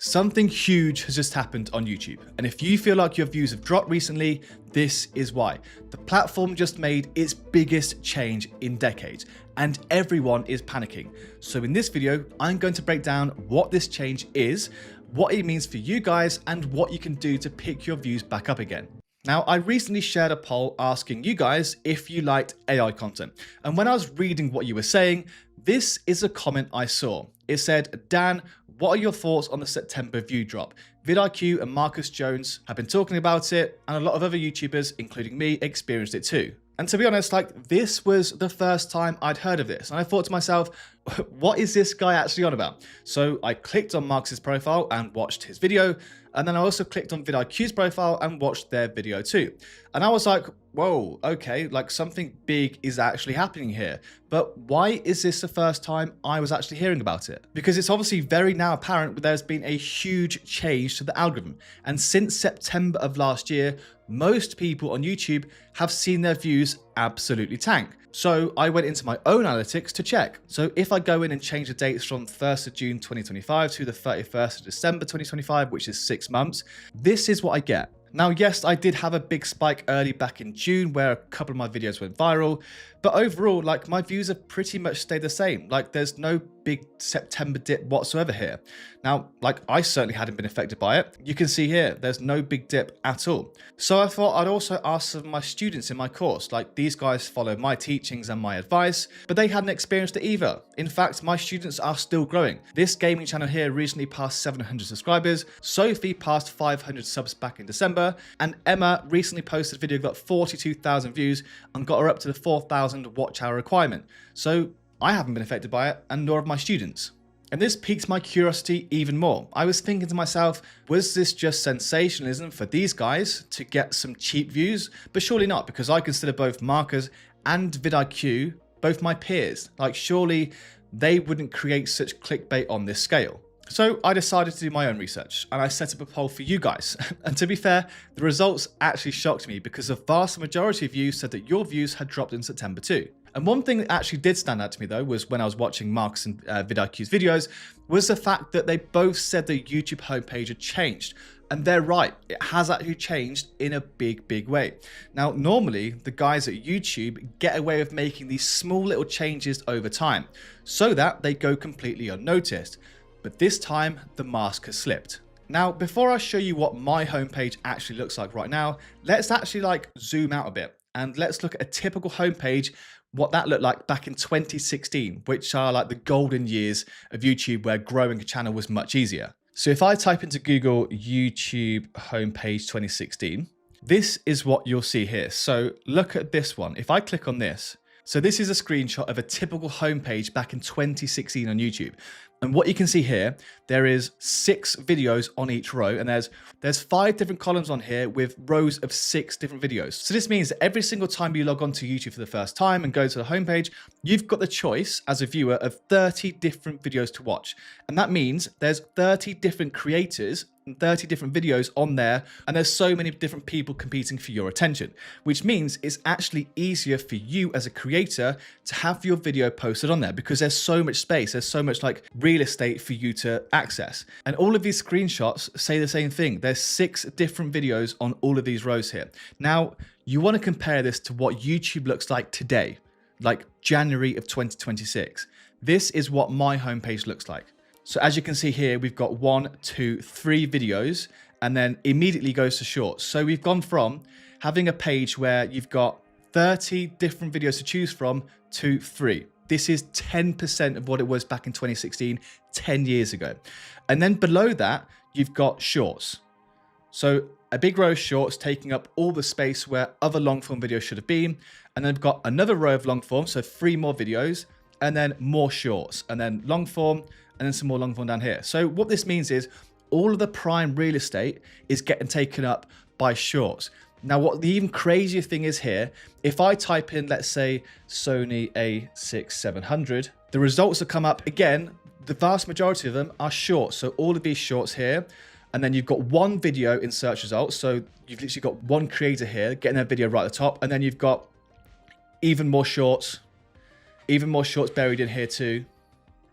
Something huge has just happened on YouTube, and if you feel like your views have dropped recently, this is why. The platform just made its biggest change in decades, and everyone is panicking. So in this video, I'm going to break down what this change is, what it means for you guys, and what you can do to pick your views back up again. Now, I recently shared a poll asking you guys if you liked AI content, and when I was reading what you were saying, this is a comment I saw. It said, Dan, what are your thoughts on the September view drop? vidIQ and Marcus Jones have been talking about it, and a lot of other YouTubers, including me, experienced it too. And to be honest, this was the first time I'd heard of this. And I thought to myself, what is this guy actually on about? So I clicked on Marcus's profile and watched his video. And then I also clicked on vidIQ's profile and watched their video too. And I was like, whoa, okay, something big is actually happening here. But why is this the first time I was actually hearing about it? Because it's obviously very now apparent that there's been a huge change to the algorithm. And since September of last year, most people on YouTube have seen their views absolutely tank. So I went into my own analytics to check. So if I go in and change the dates from 1st of June 2025 to the 31st of December 2025, which is 6 months, this is what I get. Now, yes, I did have a big spike early back in June where a couple of my videos went viral, but overall, my views have pretty much stayed the same. There's no big September dip whatsoever here. Now, I certainly hadn't been affected by it. You can see here, there's no big dip at all. So I thought I'd also ask some of my students in my course, these guys follow my teachings and my advice, but they hadn't experienced it either. In fact, my students are still growing. This gaming channel here recently passed 700 subscribers. Sophie passed 500 subs back in December, and Emma recently posted a video, got 42,000 views and got her up to the 4,000 watch hour requirement. So I haven't been affected by it, and nor have my students. And this piqued my curiosity even more. I was thinking to myself, was this just sensationalism for these guys to get some cheap views? But surely not, because I consider both Marcus and vidIQ both my peers. Surely they wouldn't create such clickbait on this scale. So I decided to do my own research, and I set up a poll for you guys. And to be fair, the results actually shocked me because the vast majority of you said that your views had dropped in September too. And one thing that actually did stand out to me though was when I was watching Marcus and vidIQ's videos was the fact that they both said the YouTube homepage had changed. And they're right, it has actually changed in a big way. Now, normally the guys at YouTube get away with making these small little changes over time so that they go completely unnoticed. But this time the mask has slipped. Now, before I show you what my homepage actually looks like right now, let's actually zoom out a bit and let's look at a typical homepage, what that looked like back in 2016, which are the golden years of YouTube where growing a channel was much easier. So if I type into Google YouTube homepage 2016, this is what you'll see here. So look at this one. If I click on this, so this is a screenshot of a typical homepage back in 2016 on YouTube. And what you can see here, there is 6 videos on each row, and there's 5 different columns on here with rows of 6 different videos. So this means that every single time you log on to YouTube for the first time and go to the homepage, you've got the choice as a viewer of 30 different videos to watch. And that means there's 30 different creators and 30 different videos on there, and there's so many different people competing for your attention, which means it's actually easier for you as a creator to have your video posted on there because there's so much space, there's so much real estate for you to access. And all of these screenshots say the same thing. There's 6 different videos on all of these rows here. Now, you want to compare this to what YouTube looks like today, January of 2026. This is what my homepage looks like. So as you can see here, we've got 1, 2, 3 videos, and then immediately goes to shorts. So we've gone from having a page where you've got 30 different videos to choose from to 3. This is 10% of what it was back in 2016, 10 years ago. And then below that, you've got shorts. So a big row of shorts taking up all the space where other long form videos should have been. And then we've got another row of long form, so 3 more videos, and then more shorts, and then long form, and then some more long form down here. So what this means is all of the prime real estate is getting taken up by shorts. Now, what the even crazier thing is here, if I type in, let's say, Sony A6700, the results that come up, again, the vast majority of them are shorts. So all of these shorts here, and then you've got 1 video in search results. So you've literally got 1 creator here getting their video right at the top, and then you've got even more shorts buried in here too,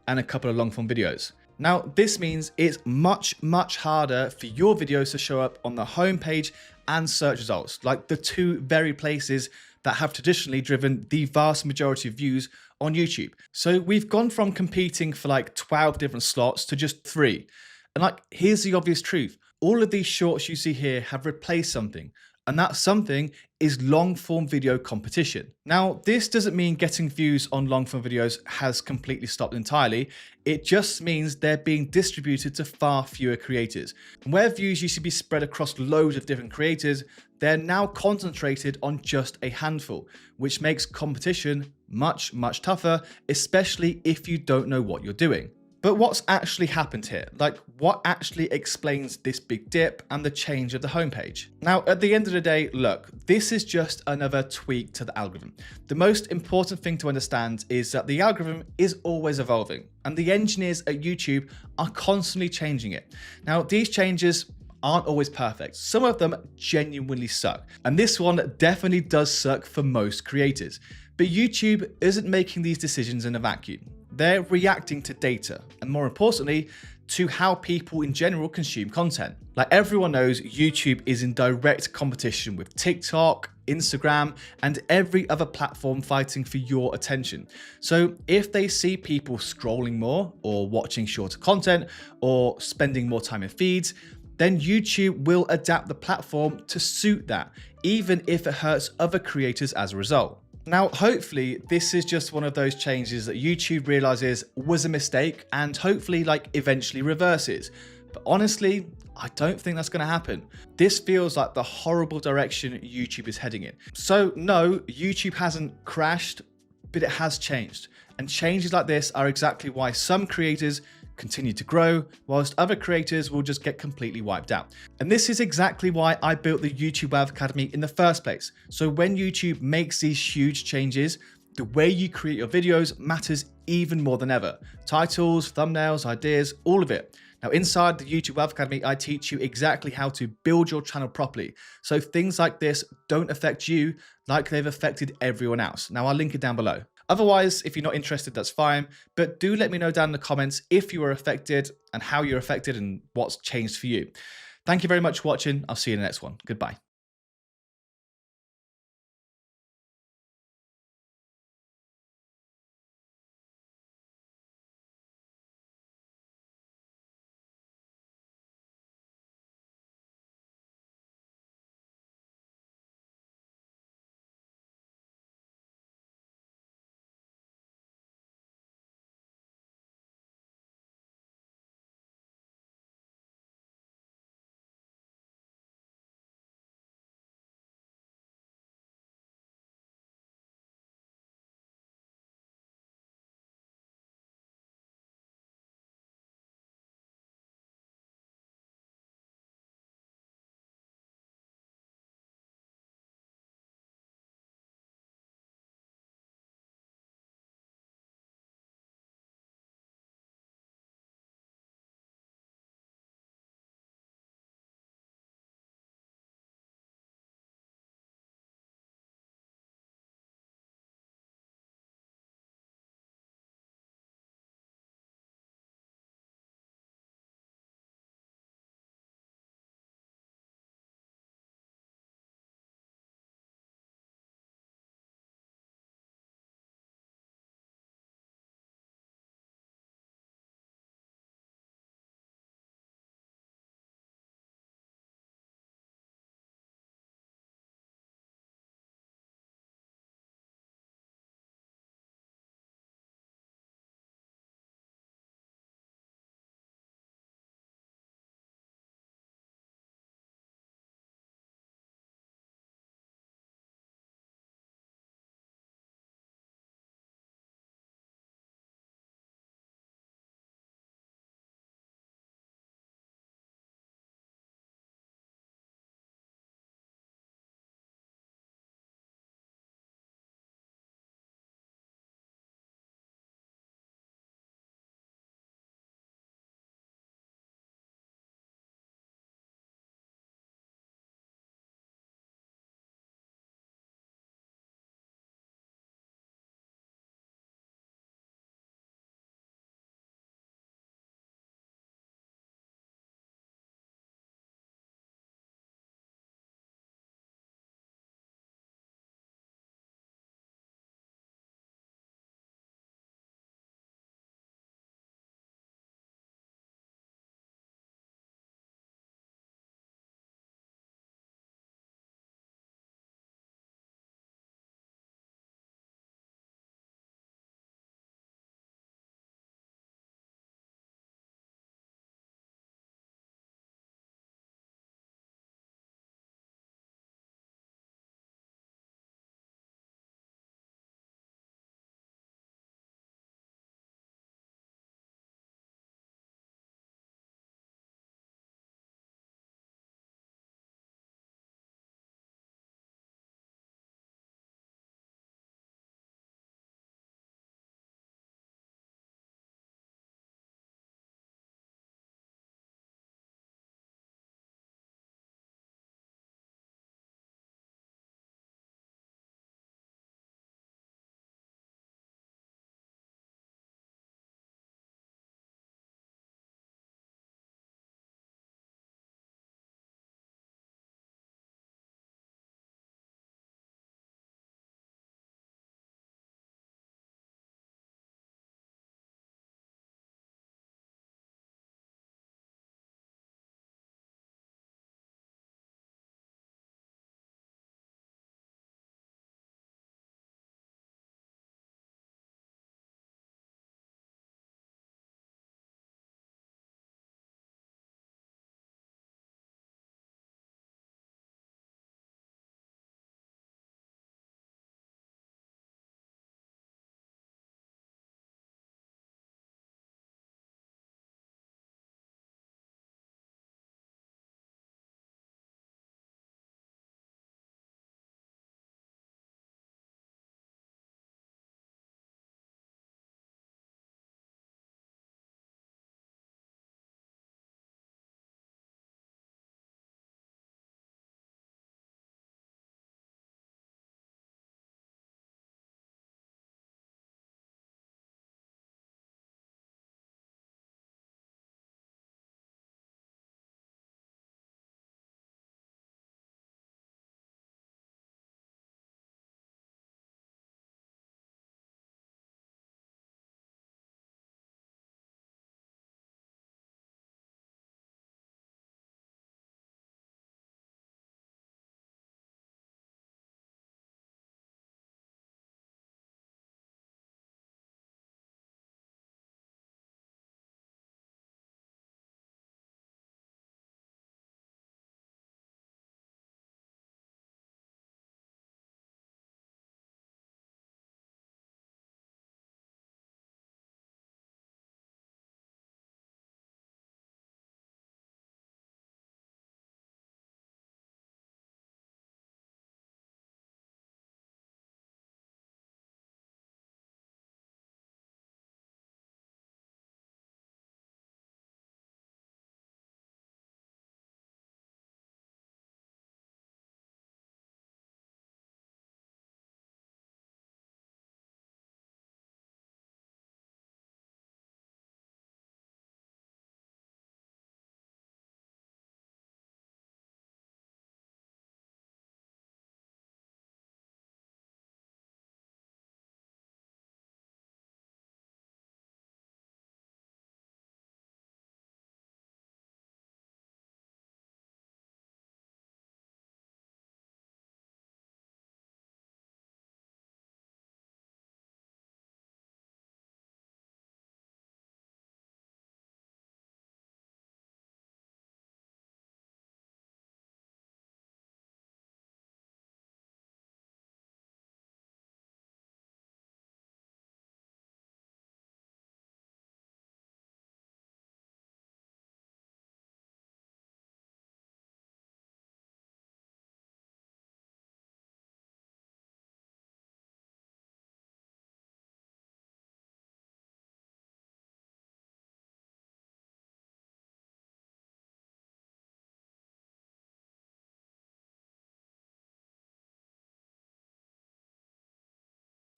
and a couple of long form videos. Now, this means it's much harder for your videos to show up on the homepage and search results, like the two very places that have traditionally driven the vast majority of views on YouTube. So we've gone from competing for like 12 different slots to just 3. And like, here's the obvious truth. All of these shorts you see here have replaced something. And that something is long form video competition. Now, this doesn't mean getting views on long form videos has completely stopped entirely. It just means they're being distributed to far fewer creators. And where views used to be spread across loads of different creators, they're now concentrated on just a handful, which makes competition much tougher, especially if you don't know what you're doing. But what's actually happened here? Like, what actually explains this big dip and the change of the homepage? Now, at the end of the day, look, this is just another tweak to the algorithm. The most important thing to understand is that the algorithm is always evolving, and the engineers at YouTube are constantly changing it. Now, these changes aren't always perfect. Some of them genuinely suck, and this one definitely does suck for most creators. But YouTube isn't making these decisions in a vacuum. They're reacting to data, and more importantly, to how people in general consume content. Like, everyone knows, YouTube is in direct competition with TikTok, Instagram, and every other platform fighting for your attention. So if they see people scrolling more, or watching shorter content, or spending more time in feeds, then YouTube will adapt the platform to suit that, even if it hurts other creators as a result. Now, hopefully, this is just one of those changes that YouTube realizes was a mistake and hopefully, like, eventually reverses. But honestly, I don't think that's going to happen. This feels like the horrible direction YouTube is heading in. So no, YouTube hasn't crashed, but it has changed. And changes like this are exactly why some creators continue to grow, whilst other creators will just get completely wiped out. And this is exactly why I built the YouTube Wealth Academy in the first place. So when YouTube makes these huge changes, the way you create your videos matters even more than ever. Titles, thumbnails, ideas, all of it. Now, inside the YouTube Wealth Academy, I teach you exactly how to build your channel properly, so things like this don't affect you like they've affected everyone else. Now, I'll link it down below. Otherwise, if you're not interested, that's fine, but do let me know down in the comments if you were affected and how you're affected and what's changed for you. Thank you very much for watching. I'll see you in the next one. Goodbye.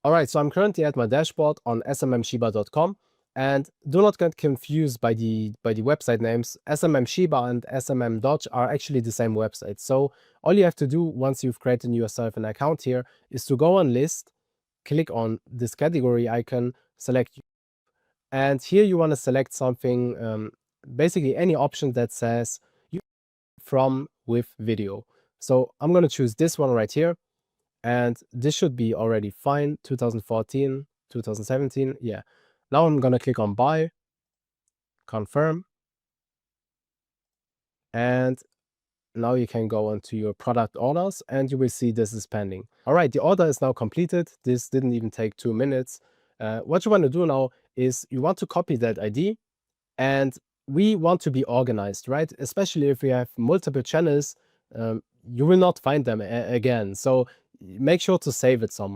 All right, so I'm currently at my dashboard on smmshiba.com, and do not get confused by the website names. SMM Shiba and SMM Dodge are actually the same website. So all you have to do once you've created yourself an account here is to go on list, click on this category icon, select, and here you want to select something, basically any option that says from with video. So I'm going to choose this one right here. And this should be already fine. 2014, 2017. Yeah. Now I'm going to click on buy, confirm. And now you can go onto your product orders and you will see this is pending. All right, the order is now completed. This didn't even take 2 minutes. What you want to do now is you want to copy that ID, and we want to be organized, right? Especially if we have multiple channels, you will not find them again. So make sure to save it somewhere.